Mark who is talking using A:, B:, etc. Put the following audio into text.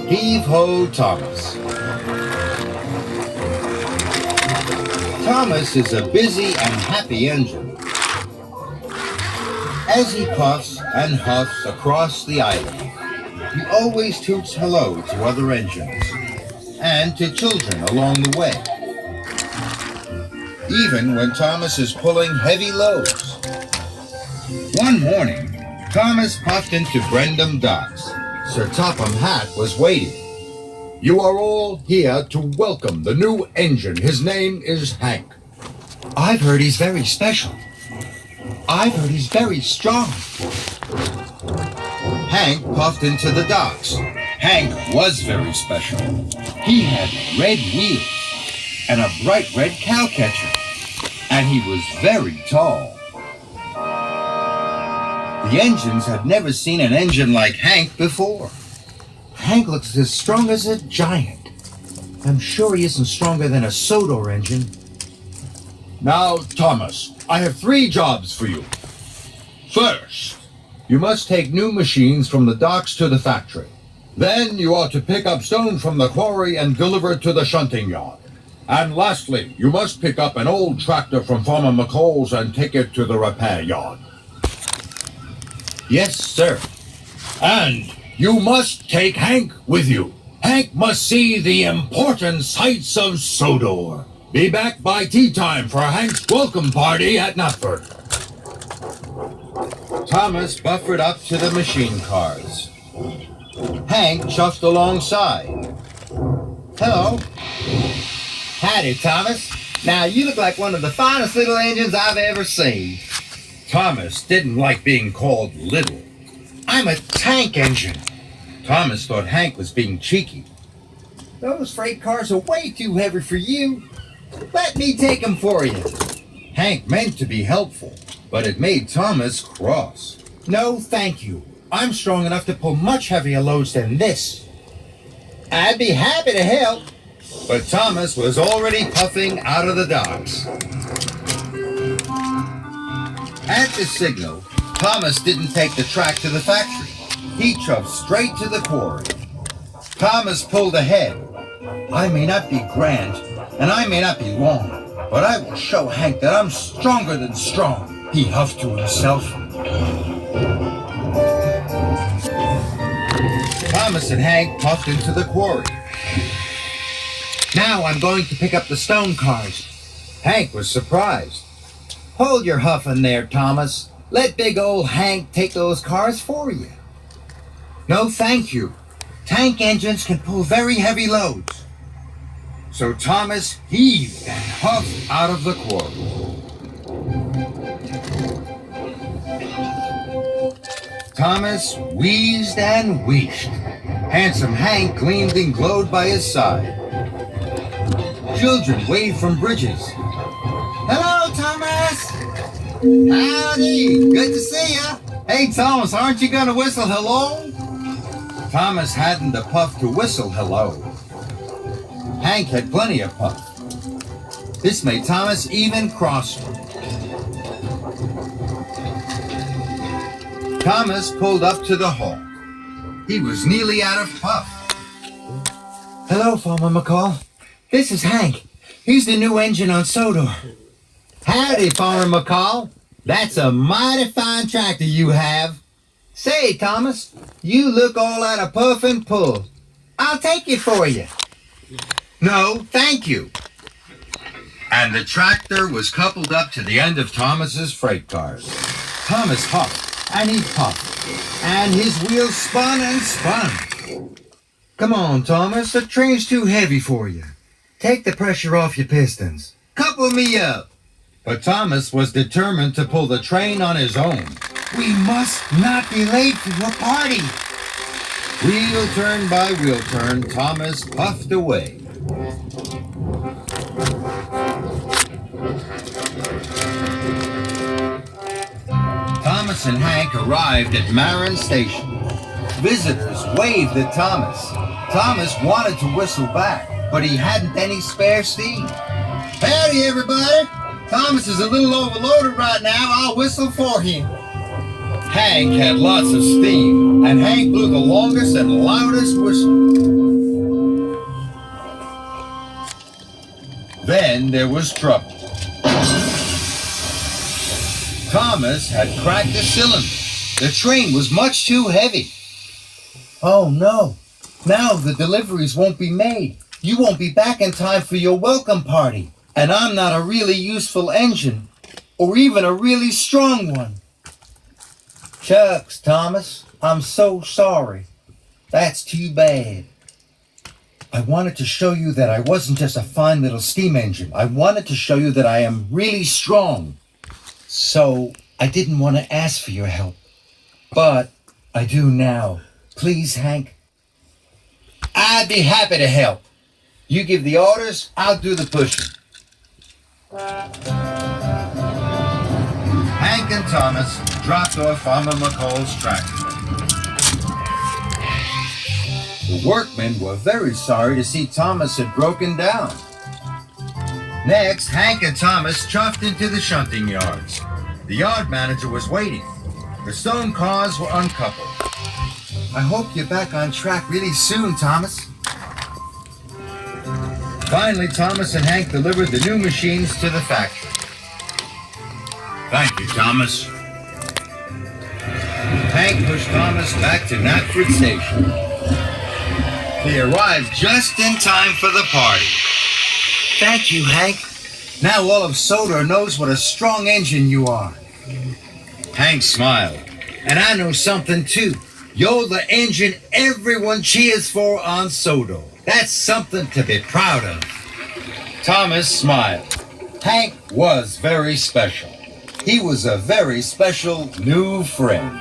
A: Heave-ho, Thomas. Thomas is a busy and happy engine. As he puffs and huffs across the island, he always toots hello to other engines and to children along the way. Even when Thomas is pulling heavy loads. One morning, Thomas puffed into Brendam Docks. Sir Topham Hatt was waiting.
B: You are all here to welcome the new engine. His name is Hank.
A: I've heard he's very special. I've heard he's very strong. Hank puffed into the docks. Hank was very special. He had red wheels and a bright red cowcatcher, and he was very tall. The engines had never seen an engine like Hank before. Hank looks as strong as a giant. I'm sure he isn't stronger than a Sodor engine.
B: Now, Thomas, I have 3 jobs for you. First, you must take new machines from the docks to the factory. Then you are to pick up stone from the quarry and deliver it to the shunting yard. And lastly, you must pick up an old tractor from Farmer McCall's and take it to the repair yard.
A: Yes, sir.
B: And you must take Hank with you. Hank must see the important sights of Sodor. Be back by tea time for Hank's welcome party at Knapford.
A: Thomas buffered up to the machine cars. Hank chuffed alongside. Hello. Howdy, Thomas. Now, you look like one of the finest little engines I've ever seen. Thomas didn't like being called little. I'm a tank engine. Thomas thought Hank was being cheeky. Those freight cars are way too heavy for you. Let me take them for you. Hank meant to be helpful, but it made Thomas cross. No, thank you. I'm strong enough to pull much heavier loads than this. I'd be happy to help. But Thomas was already puffing out of the docks. At the signal, Thomas didn't take the track to the factory. He chuffed straight to the quarry. Thomas pulled ahead. I may not be grand, and I may not be long, but I will show Hank that I'm stronger than strong, he huffed to himself. Thomas and Hank puffed into the quarry. Now I'm going to pick up the stone cars. Hank was surprised. Hold your huffing there, Thomas. Let big old Hank take those cars for you. No, thank you. Tank engines can pull very heavy loads. So Thomas heaved and huffed out of the quarry. Thomas wheezed and wheezed. Handsome Hank gleamed and glowed by his side. Children waved from bridges. Hello, Thomas! Howdy! Good to see ya! Hey, Thomas, aren't you gonna whistle hello? Thomas hadn't the puff to whistle hello. Hank had plenty of puff. This made Thomas even crosser. Thomas pulled up to the hall. He was nearly out of puff. Hello, Farmer McCall. This is Hank. He's the new engine on Sodor. Howdy, Farmer McCall. That's a mighty fine tractor you have. Say, Thomas, you look all out of puff and pull. I'll take it for you. No, thank you. And the tractor was coupled up to the end of Thomas's freight cars. Thomas huffed and he puffed, and his wheels spun and spun. Come on, Thomas, the train's too heavy for you. Take the pressure off your pistons. Couple me up. But Thomas was determined to pull the train on his own. We must not be late for your party. Wheel turn by wheel turn, Thomas puffed away. Thomas and Hank arrived at Marin Station. Visitors waved at Thomas. Thomas wanted to whistle back, but he hadn't any spare steam. Howdy, everybody. Thomas is a little overloaded right now. I'll whistle for him.
B: Hank had lots of steam, and Hank blew the longest and loudest whistle. Then there was trouble. Thomas had cracked a cylinder. The train was much too heavy.
A: Oh no, now the deliveries won't be made. You won't be back in time for your welcome party. And I'm not a really useful engine, or even a really strong one. Shucks, Thomas, I'm so sorry. That's too bad. I wanted to show you that I wasn't just a fine little steam engine. I wanted to show you that I am really strong. So I didn't want to ask for your help. But I do now. Please, Hank. I'd be happy to help. You give the orders, I'll do the pushing.
B: Hank and Thomas dropped off Farmer McCall's tractor. The workmen were very sorry to see Thomas had broken down. Next, Hank and Thomas chuffed into the shunting yards. The yard manager was waiting. The stone cars were uncoupled.
A: I hope you're back on track really soon, Thomas.
B: Finally, Thomas and Hank delivered the new machines to the factory. Thank you, Thomas. Hank pushed Thomas back to Knapford Station. They arrived just in time for the party.
A: Thank you, Hank. Now all of Sodor knows what a strong engine you are.
B: Hank smiled.
A: And I know something too. You're the engine everyone cheers for on Sodor. That's something to be proud of.
B: Thomas smiled. Hank was very special. He was a very special new friend.